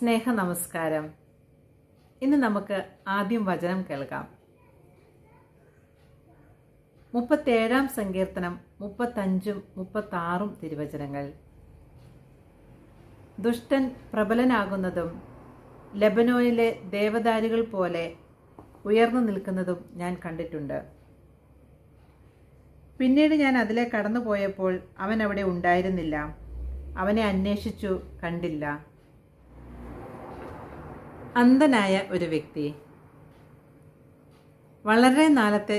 സ്നേഹ നമസ്കാരം. ഇന്ന് നമുക്ക് ആദ്യം വചനം കേൾക്കാം. 37 സങ്കീർത്തനം 35, 36 തിരുവചനങ്ങൾ. ദുഷ്ടൻ പ്രബലനാകുന്നതും ലെബനോനിലെ ദേവദാരുകൾ പോലെ ഉയർന്നു നിൽക്കുന്നതും ഞാൻ കണ്ടിട്ടുണ്ട്. പിന്നീട് ഞാൻ അതിലെ കടന്നുപോയപ്പോൾ അവൻ അവിടെ ഉണ്ടായിരുന്നില്ല. അവനെ അന്വേഷിച്ചു, കണ്ടില്ല. അന്ധനായ ഒരു വ്യക്തി വളരെ നാളത്തെ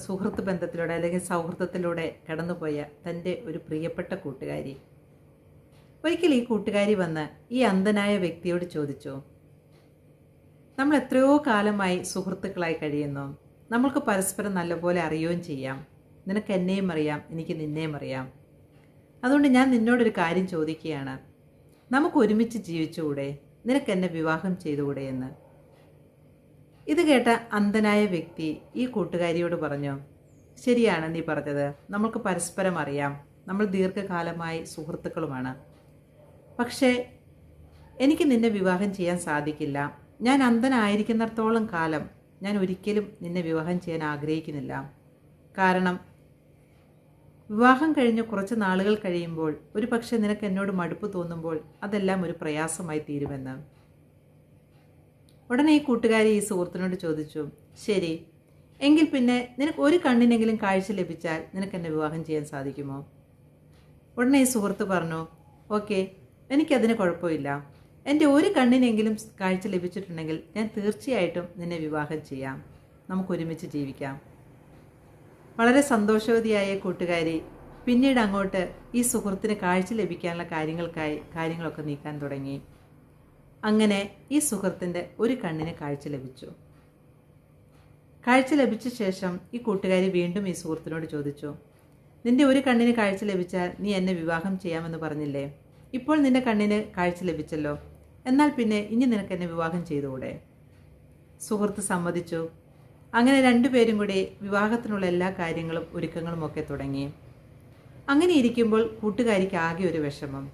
സുഹൃത്ത് ബന്ധത്തിലൂടെ അല്ലെങ്കിൽ സൗഹൃദത്തിലൂടെ കടന്നുപോയ തൻ്റെ ഒരു പ്രിയപ്പെട്ട കൂട്ടുകാരി. ഒരിക്കൽ ഈ കൂട്ടുകാരി വന്ന് ഈ അന്ധനായ വ്യക്തിയോട് ചോദിച്ചു, നമ്മൾ എത്രയോ കാലമായി സുഹൃത്തുക്കളായി കഴിയുന്നു. നമ്മൾക്ക് പരസ്പരം നല്ലപോലെ അറിയുകയും ചെയ്യാം. നിനക്ക് എന്നെയും അറിയാം, എനിക്ക് നിന്നെയും അറിയാം. അതുകൊണ്ട് ഞാൻ നിന്നോടൊരു കാര്യം ചോദിക്കുകയാണ്. നമുക്ക് ഒരുമിച്ച് ജീവിച്ചുകൂടെ? നിനക്ക് എന്നെ വിവാഹം ചെയ്തുകൂടെ എന്ന്. ഇത് കേട്ട അന്ധനായ വ്യക്തി ഈ കൂട്ടുകാരിയോട് പറഞ്ഞു, ശരിയാണ് നീ പറഞ്ഞത്. നമ്മൾക്ക് പരസ്പരം അറിയാം. നമ്മൾ ദീർഘകാലമായി സുഹൃത്തുക്കളുമാണ്. പക്ഷേ എനിക്ക് നിന്നെ വിവാഹം ചെയ്യാൻ സാധിക്കില്ല. ഞാൻ അന്ധനായിരിക്കുന്നിടത്തോളം കാലം ഞാൻ ഒരിക്കലും നിന്നെ വിവാഹം ചെയ്യാൻ ആഗ്രഹിക്കുന്നില്ല. കാരണം വിവാഹം കഴിഞ്ഞ് കുറച്ച് നാളുകൾ കഴിയുമ്പോൾ ഒരു പക്ഷേ നിനക്ക് എന്നോട് മടുപ്പ് തോന്നുമ്പോൾ അതെല്ലാം ഒരു പ്രയാസമായി തീരുമെന്ന്. ഉടനെ ഈ കൂട്ടുകാരി ഈ സുഹൃത്തിനോട് ചോദിച്ചു, ശരി, എങ്കിൽ പിന്നെ നിനക്ക് ഒരു കണ്ണിനെങ്കിലും കാഴ്ച ലഭിച്ചാൽ നിനക്ക് എന്നെ വിവാഹം ചെയ്യാൻ സാധിക്കുമോ? ഉടനെ ഈ സുഹൃത്ത് പറഞ്ഞു, ഓക്കെ, എനിക്കതിന് കുഴപ്പമില്ല. എൻ്റെ ഒരു കണ്ണിനെങ്കിലും കാഴ്ച ലഭിച്ചിട്ടുണ്ടെങ്കിൽ ഞാൻ തീർച്ചയായിട്ടും നിന്നെ വിവാഹം ചെയ്യാം. നമുക്കൊരുമിച്ച് ജീവിക്കാം. വളരെ സന്തോഷവതിയായ കൂട്ടുകാരി പിന്നീട് അങ്ങോട്ട് ഈ സുഹൃത്തിന് കാഴ്ച ലഭിക്കാനുള്ള കാര്യങ്ങളൊക്കെ നീക്കാൻ തുടങ്ങി. അങ്ങനെ ഈ സുഹൃത്തിൻ്റെ ഒരു കണ്ണിന് കാഴ്ച ലഭിച്ചു. കാഴ്ച ലഭിച്ച ശേഷം ഈ കൂട്ടുകാരി വീണ്ടും ഈ സുഹൃത്തിനോട് ചോദിച്ചു, നിന്റെ ഒരു കണ്ണിന് കാഴ്ച ലഭിച്ചാൽ നീ എന്നെ വിവാഹം ചെയ്യാമെന്ന് പറഞ്ഞില്ലേ? ഇപ്പോൾ നിന്റെ കണ്ണിന് കാഴ്ച ലഭിച്ചല്ലോ. എന്നാൽ പിന്നെ ഇനി നിനക്ക് എന്നെ വിവാഹം ചെയ്തുകൂടെ? സുഹൃത്ത് സമ്മതിച്ചു. അങ്ങനെ രണ്ടുപേരും കൂടി വിവാഹത്തിനുള്ള എല്ലാ കാര്യങ്ങളും ഒരുക്കങ്ങളും ഒക്കെ തുടങ്ങി. അങ്ങനെ ഇരിക്കുമ്പോൾ കൂട്ടുകാരിക്ക് ആകെ ഒരു വിഷമം.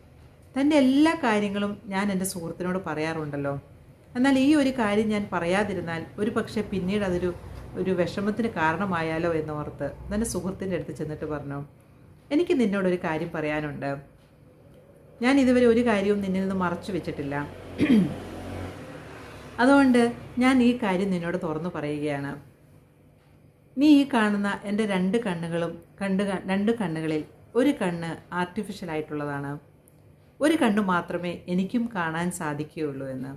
തൻ്റെ എല്ലാ കാര്യങ്ങളും ഞാൻ എൻ്റെ സുഹൃത്തിനോട് പറയാറുണ്ടല്ലോ. എന്നാൽ ഈ ഒരു കാര്യം ഞാൻ പറയാതിരുന്നാൽ ഒരു പക്ഷേ പിന്നീട് അതൊരു വിഷമത്തിന് കാരണമായാലോ എന്നോർത്ത് തൻ്റെ സുഹൃത്തിൻ്റെ അടുത്ത് ചെന്നിട്ട് പറഞ്ഞു, എനിക്ക് നിന്നോടൊരു കാര്യം പറയാനുണ്ട്. ഞാൻ ഇതുവരെ ഒരു കാര്യവും നിന്നിൽ നിന്ന് മറച്ചു വെച്ചിട്ടില്ല. അതുകൊണ്ട് ഞാൻ ഈ കാര്യം നിന്നോട് തുറന്നു പറയുകയാണ്. നീ ഈ കാണുന്ന എൻ്റെ രണ്ട് കണ്ണുകളിൽ ഒരു കണ്ണ് ആർട്ടിഫിഷ്യൽ ആയിട്ടുള്ളതാണ്. ഒരു കണ്ണ് മാത്രമേ എനിക്കും കാണാൻ സാധിക്കുകയുള്ളൂ എന്ന്.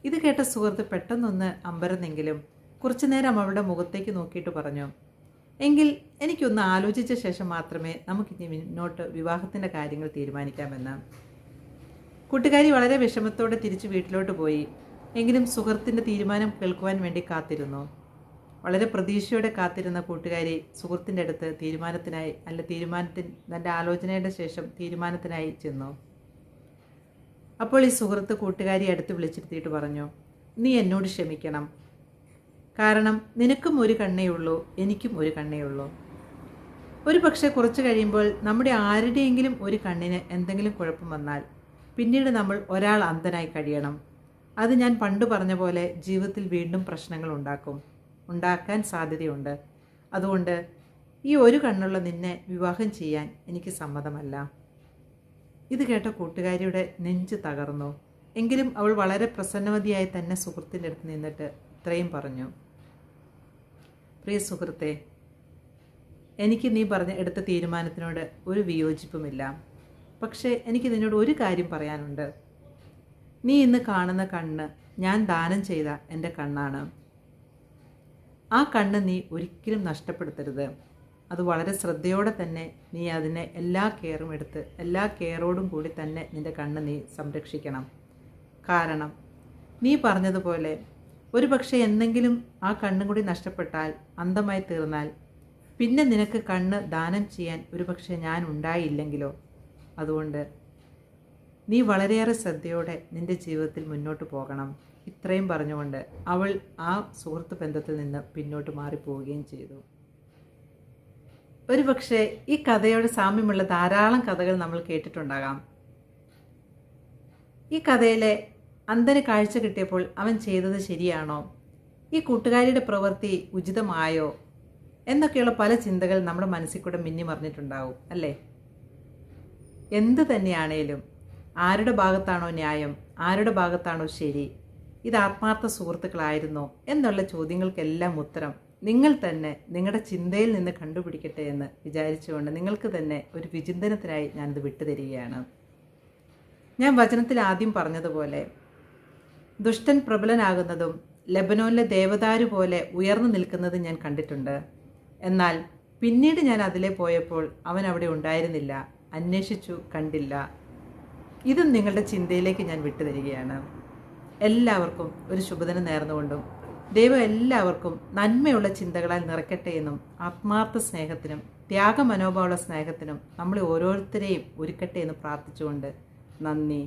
ഇത് കേട്ട സുഹൃത്ത് പെട്ടെന്നൊന്ന് അമ്പരന്നെങ്കിലും കുറച്ചു നേരം അവളുടെ മുഖത്തേക്ക് നോക്കിയിട്ട് പറഞ്ഞു, എങ്കിൽ എനിക്കൊന്ന് ആലോചിച്ച ശേഷം മാത്രമേ നമുക്കിനി മുന്നോട്ട് വിവാഹത്തിൻ്റെ കാര്യങ്ങൾ തീരുമാനിക്കാമെന്ന്. കൂട്ടുകാരി വളരെ വിഷമത്തോടെ തിരിച്ച് വീട്ടിലോട്ട് പോയി. എങ്കിലും സുഹൃത്തിൻ്റെ തീരുമാനം കേൾക്കുവാൻ വേണ്ടി കാത്തിരുന്നു. വളരെ പ്രതീക്ഷയോടെ കാത്തിരുന്ന കൂട്ടുകാരി സുഹൃത്തിൻ്റെ അടുത്ത് തൻ്റെ ആലോചനയുടെ ശേഷം തീരുമാനത്തിനായി ചെന്നു. അപ്പോൾ ഈ സുഹൃത്ത് കൂട്ടുകാരി അടുത്ത് വിളിച്ചിരുത്തിയിട്ട് പറഞ്ഞു, നീ എന്നോട് ക്ഷമിക്കണം. കാരണം നിനക്കും ഒരു കണ്ണേ ഉള്ളൂ, എനിക്കും ഒരു കണ്ണേ ഉള്ളൂ. ഒരു പക്ഷേ കുറച്ച് കഴിയുമ്പോൾ നമ്മുടെ ആരുടെയെങ്കിലും ഒരു കണ്ണിന് എന്തെങ്കിലും കുഴപ്പം വന്നാൽ പിന്നീട് നമ്മൾ ഒരാൾ അന്ധനായി കഴിയണം. അത് ഞാൻ പണ്ട് പറഞ്ഞ പോലെ ജീവിതത്തിൽ വീണ്ടും പ്രശ്നങ്ങൾ ഉണ്ടാക്കാൻ സാധ്യതയുണ്ട്. അതുകൊണ്ട് ഈ ഒരു കണ്ണുള്ള നിന്നെ വിവാഹം ചെയ്യാൻ എനിക്ക് സമ്മതമല്ല. ഇത് കേട്ട കൂട്ടുകാരിയുടെ നെഞ്ച് തകർന്നു. എങ്കിലും അവൾ വളരെ പ്രസന്നവതിയായി തന്നെ സുഹൃത്തിൻ്റെ അടുത്ത് നിന്നിട്ട് ഇത്രയും പറഞ്ഞു, പ്രിയ സുഹൃത്തെ, എനിക്ക് നീ എടുത്ത തീരുമാനത്തിനോട് ഒരു വിയോജിപ്പുമില്ല. പക്ഷേ എനിക്ക് നിന്നോട് ഒരു കാര്യം പറയാനുണ്ട്. നീ ഇന്ന് കാണുന്ന കണ്ണ് ഞാൻ ദാനം ചെയ്ത എൻ്റെ കണ്ണാണ്. ആ കണ്ണ് നീ ഒരിക്കലും നഷ്ടപ്പെടുത്തരുത്. അത് വളരെ ശ്രദ്ധയോടെ തന്നെ നീ അതിനെ എല്ലാ കെയറോടും കൂടി തന്നെ നിൻ്റെ കണ്ണ് നീ സംരക്ഷിക്കണം. കാരണം നീ പറഞ്ഞതുപോലെ ഒരു പക്ഷേ എന്തെങ്കിലും ആ കണ്ണും കൂടി നഷ്ടപ്പെട്ടാൽ, അന്ധമായി തീർന്നാൽ, പിന്നെ നിനക്ക് കണ്ണ് ദാനം ചെയ്യാൻ ഒരു പക്ഷേ ഞാൻ ഉണ്ടായില്ലെങ്കിലോ. അതുകൊണ്ട് നീ വളരെയേറെ ശ്രദ്ധയോടെ നിൻ്റെ ജീവിതത്തിൽ മുന്നോട്ട് പോകണം. ഇത്രയും പറഞ്ഞുകൊണ്ട് അവൾ ആ സുഹൃത്ത് ബന്ധത്തിൽ നിന്ന് പിന്നോട്ട് മാറിപ്പോവുകയും ചെയ്തു. ഒരു പക്ഷേ ഈ കഥയോട് സാമ്യമുള്ള ധാരാളം കഥകൾ നമ്മൾ കേട്ടിട്ടുണ്ടാകാം. ഈ കഥയിലെ അന്ധന് കാഴ്ച കിട്ടിയപ്പോൾ അവൻ ചെയ്തത് ശരിയാണോ? ഈ കൂട്ടുകാരിയുടെ പ്രവൃത്തി ഉചിതമായോ? എന്നൊക്കെയുള്ള പല ചിന്തകൾ നമ്മുടെ മനസ്സിൽ കൂടെ മിന്നിമറിഞ്ഞിട്ടുണ്ടാവും അല്ലേ? എന്ത് തന്നെയാണേലും ആരുടെ ഭാഗത്താണോ ന്യായം, ആരുടെ ഭാഗത്താണോ ശരി, ഇത് ആത്മാർത്ഥ സുഹൃത്തുക്കളായിരുന്നോ എന്നുള്ള ചോദ്യങ്ങൾക്കെല്ലാം ഉത്തരം നിങ്ങൾ തന്നെ നിങ്ങളുടെ ചിന്തയിൽ നിന്ന് കണ്ടുപിടിക്കട്ടെ എന്ന് വിചാരിച്ചുകൊണ്ട് നിങ്ങൾക്ക് തന്നെ ഒരു വിചിന്തനത്തിനായി ഞാനിത് വിട്ടുതരികയാണ്. ഞാൻ വചനത്തിൽ ആദ്യം പറഞ്ഞതുപോലെ ദുഷ്ടൻ പ്രബലനാകുന്നതും ലെബനോനിലെ ദേവദാരു പോലെ ഉയർന്നു നിൽക്കുന്നതും ഞാൻ കണ്ടിട്ടുണ്ട്. എന്നാൽ പിന്നീട് ഞാൻ അതിലെ പോയപ്പോൾ അവൻ അവിടെ ഉണ്ടായിരുന്നില്ല, അന്വേഷിച്ചു, കണ്ടില്ല. ഇതും നിങ്ങളുടെ ചിന്തയിലേക്ക് ഞാൻ വിട്ടുതരികയാണ്. എല്ലാവർക്കും ഒരു ശുഭദിനം നേർന്നുകൊണ്ടും ദൈവം എല്ലാവർക്കും നന്മയുള്ള ചിന്തകളാൽ നിറയ്ക്കട്ടെ എന്നും ആത്മാർത്ഥ സ്നേഹത്തിനും ത്യാഗമനോഭാവമുള്ള സ്നേഹത്തിനും നമ്മൾ ഓരോരുത്തരെയും ഒരുക്കട്ടെ എന്ന് പ്രാർത്ഥിച്ചുകൊണ്ട് നന്ദി.